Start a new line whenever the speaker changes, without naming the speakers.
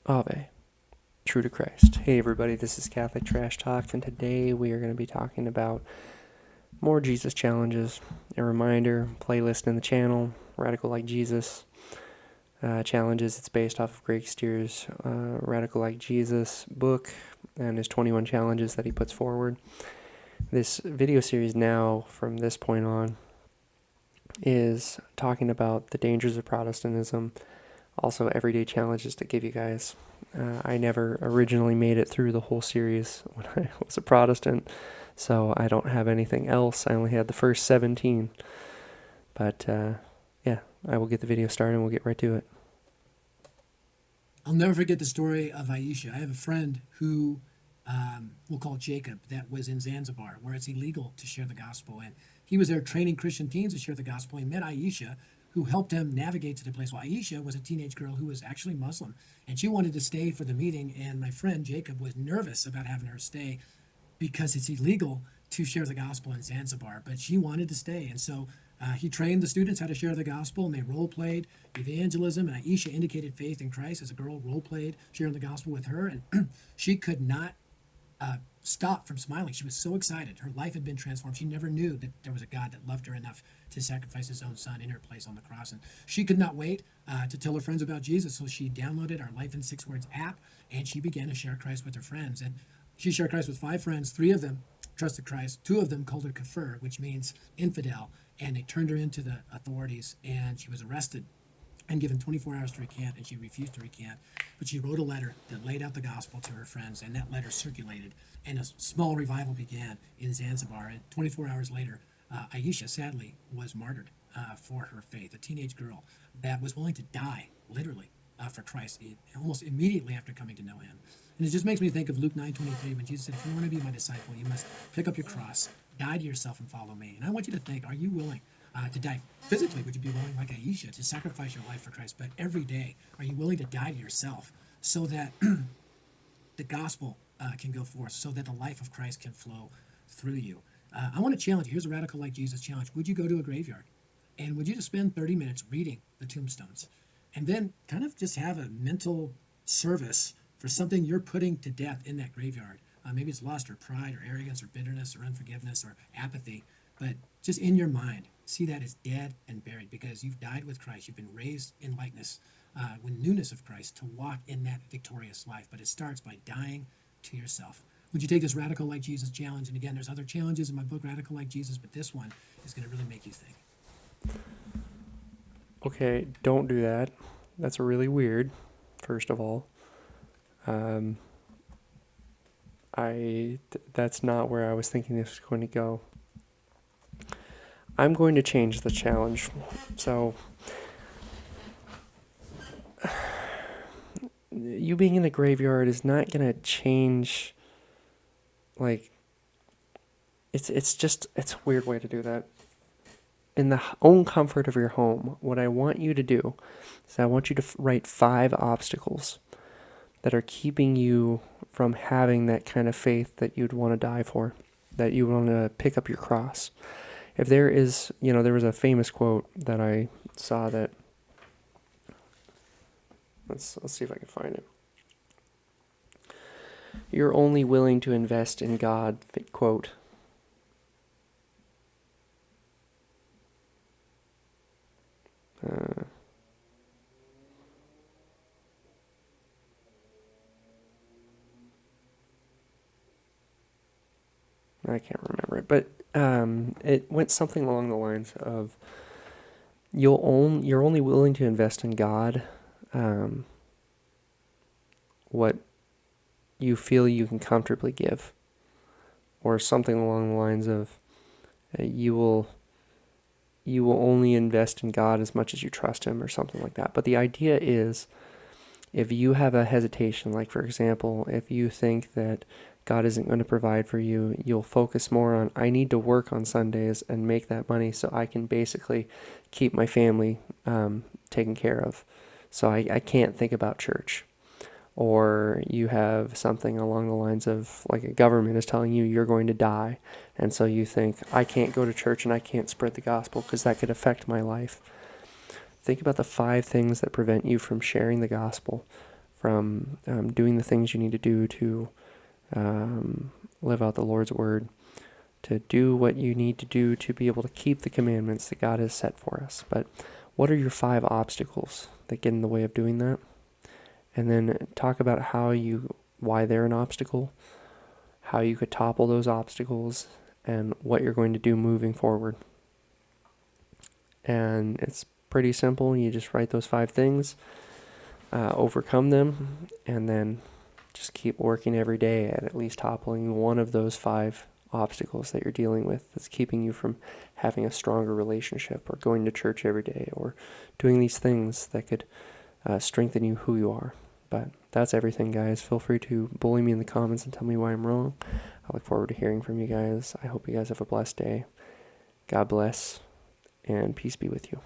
Ave, true to Christ. Hey everybody, this is Catholic Trash Talk, and today we are going to be talking about more Jesus challenges. A reminder, playlist in the channel, Radical Like Jesus challenges. It's based off of Greg Steer's Radical Like Jesus book and his 21 challenges that he puts forward. This video series now, from this point on, is talking about the dangers of Protestantism, also everyday challenges to give you guys. I never originally made it through the whole series when I was a Protestant, so I don't have anything else. I only had the first 17. But yeah, I will get the video started and we'll get right to it.
I'll never forget the story of Aisha. I have a friend who we'll call Jacob, that was in Zanzibar, where it's illegal to share the gospel. And he was there training Christian teens to share the gospel. He met Aisha, who helped him navigate to the place. Well, Aisha was a teenage girl who was actually Muslim, and she wanted to stay for the meeting. And my friend Jacob was nervous about having her stay because it's illegal to share the gospel in Zanzibar, but she wanted to stay. And so he trained the students how to share the gospel, and they role played evangelism. And Aisha indicated faith in Christ as a girl role played sharing the gospel with her. And she could not stop from smiling. She was so excited. Her life had been transformed. She never knew that there was a God that loved her enough to sacrifice his own son in her place on the cross. And she could not wait to tell her friends about Jesus. So she downloaded our Life in 6 Words app, and she began to share Christ with her friends. And she shared Christ with 5 friends. 3 of them trusted Christ. 2 of them called her kafir, which means infidel. And they turned her into the authorities, and she was arrested and given 24 hours to recant, and she refused to recant. But she wrote a letter that laid out the gospel to her friends, and that letter circulated, and a small revival began in Zanzibar. And 24 hours later, Aisha, sadly, was martyred for her faith, a teenage girl that was willing to die, literally, for Christ, almost immediately after coming to know him. And it just makes me think of Luke 9:23, when Jesus said, if you want to be my disciple, you must pick up your cross, die to yourself, and follow me. And I want you to think, are you willing to die physically? Would you be willing, like Aisha, to sacrifice your life for Christ? But every day, are you willing to die to yourself so that the gospel can go forth, so that the life of Christ can flow through you? I want to challenge you. Here's a Radical Like Jesus challenge. Would you go to a graveyard? And would you just spend 30 minutes reading the tombstones? And then kind of just have a mental service for something you're putting to death in that graveyard. Maybe it's lust or pride or arrogance or bitterness or unforgiveness or apathy. But just in your mind, see that as dead and buried, because you've died with Christ. You've been raised in likeness, with newness of Christ, to walk in that victorious life. But it starts by dying to yourself. Would you take this Radical Like Jesus challenge? And again, there's other challenges in my book, Radical Like Jesus, but this one is going to really make you think.
Okay, don't do that. That's really weird, first of all. That's not where I was thinking this was going to go. I'm going to change the challenge. So, you being in a graveyard is not going to change, like, it's a weird way to do that. In the own comfort of your home, what I want you to do is I want you to write 5 obstacles that are keeping you from having that kind of faith that you'd want to die for, that you want to pick up your cross. If there is, there was a famous quote that I saw that, let's see if I can find it. You're only willing to invest in God, quote. I can't remember it, but it went something along the lines of you're only willing to invest in God what you feel you can comfortably give, or something along the lines of you will only invest in God as much as you trust him, or something like that. But the idea is, if you have a hesitation, like for example, if you think that God isn't going to provide for you, you'll focus more on, I need to work on Sundays and make that money so I can basically keep my family taken care of. So I can't think about church. Or you have something along the lines of, like, a government is telling you you're going to die, and so you think, I can't go to church and I can't spread the gospel because that could affect my life. Think about the 5 things that prevent you from sharing the gospel from doing the things you need to do to live out the Lord's word, to do what you need to do to be able to keep the commandments that God has set for us. But what are your 5 obstacles that get in the way of doing that? And then talk about why they're an obstacle, how you could topple those obstacles, and what you're going to do moving forward. And it's pretty simple. You just write those 5 things, overcome them, and then just keep working every day at least toppling one of those 5 obstacles that you're dealing with that's keeping you from having a stronger relationship, or going to church every day, or doing these things that could strengthen you who you are. But that's everything, guys. Feel free to bully me in the comments and tell me why I'm wrong. I look forward to hearing from you guys. I hope you guys have a blessed day. God bless, and peace be with you.